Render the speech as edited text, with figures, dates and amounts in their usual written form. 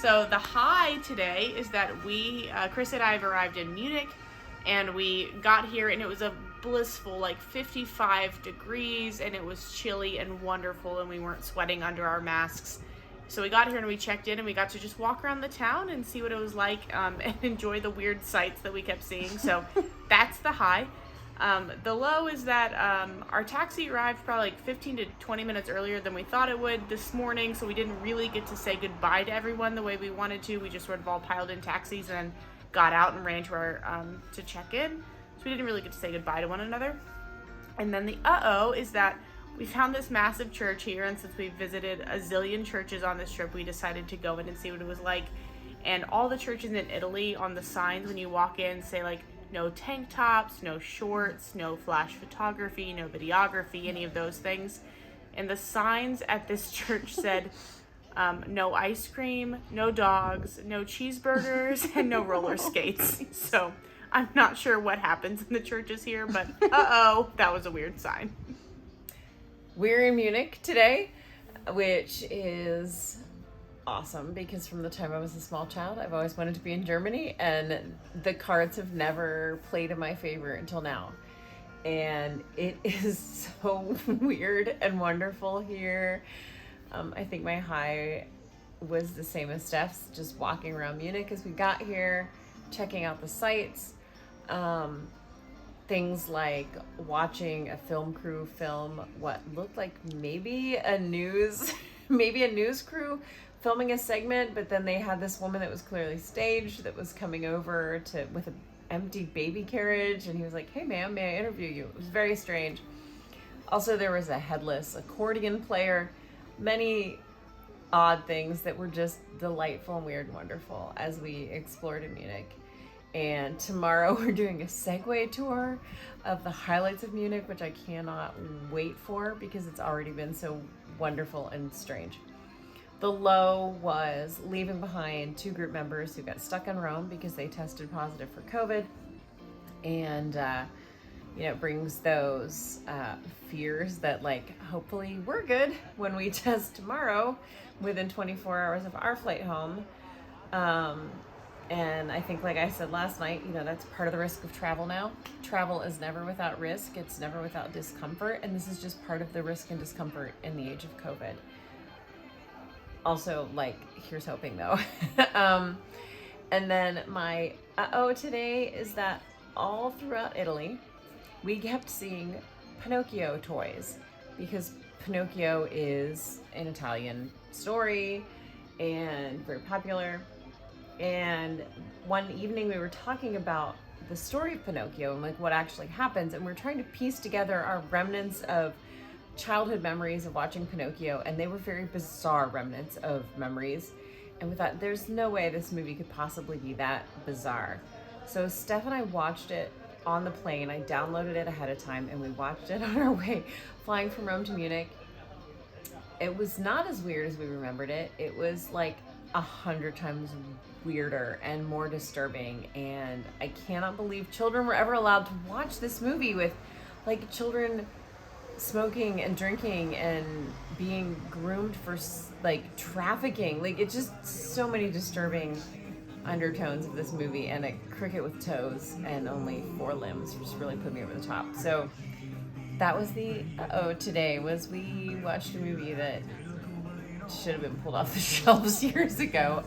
So the high today is that Chris and I have arrived in Munich, and we got here and it was a blissful 55 degrees, and it was chilly and wonderful, and we weren't sweating under our masks. So we got here and we checked in, and we got to just walk around the town and see what it was like, and enjoy the weird sights that we kept seeing. So that's the high. The low is that our taxi arrived probably 15 to 20 minutes earlier than we thought it would this morning, so we didn't really get to say goodbye to everyone the way we wanted to. We just sort of all piled in taxis and got out and ran to our to check in, so we didn't really get to say goodbye to one another. And then the uh-oh is that we found this massive church here, and since we visited a zillion churches on this trip, we decided to go in and see what it was like. And all the churches in Italy, on the signs when you walk in, say no tank tops, no shorts, no flash photography, no videography, any of those things. And the signs at this church said no ice cream, no dogs, no cheeseburgers, and no roller skates. So I'm not sure what happens in the churches here, but that was a weird sign. We're in Munich today, which is awesome because from the time I was a small child, I've always wanted to be in Germany, and the cards have never played in my favor until now. And it is so weird and wonderful here. I think my high was the same as Steph's, just walking around Munich as we got here, checking out the sights. Things like watching a film crew film what looked like maybe a news crew filming a segment, but then they had this woman that was clearly staged that was coming over with an empty baby carriage, and he was like, "Hey ma'am, may I interview you?" It was very strange. Also, there was a headless accordion player, many odd things that were just delightful and weird and wonderful as we explored in Munich. And tomorrow we're doing a Segway tour of the highlights of Munich, which I cannot wait for because it's already been so wonderful and strange. The low was leaving behind 2 group members who got stuck in Rome because they tested positive for COVID. And, it brings those fears that hopefully we're good when we test tomorrow within 24 hours of our flight home. And I think, like I said last night, that's part of the risk of travel now. Travel is never without risk. It's never without discomfort. And this is just part of the risk and discomfort in the age of COVID. Also, here's hoping though. And then my today is that all throughout Italy, we kept seeing Pinocchio toys because Pinocchio is an Italian story and very popular. And one evening we were talking about the story of Pinocchio and what actually happens, and we're trying to piece together our remnants of childhood memories of watching Pinocchio, and they were very bizarre remnants of memories, and we thought there's no way this movie could possibly be that bizarre. So Steph and I watched it on the plane. I downloaded it ahead of time, and we watched it on our way flying from Rome to Munich. It was not as weird as we remembered it. It was 100 times weirder and more disturbing, and I cannot believe children were ever allowed to watch this movie with children smoking and drinking and being groomed for trafficking. It's just so many disturbing undertones of this movie, and a cricket with toes and only 4 limbs just really put me over the top. So that was the today was we watched a movie that should have been pulled off the shelves years ago.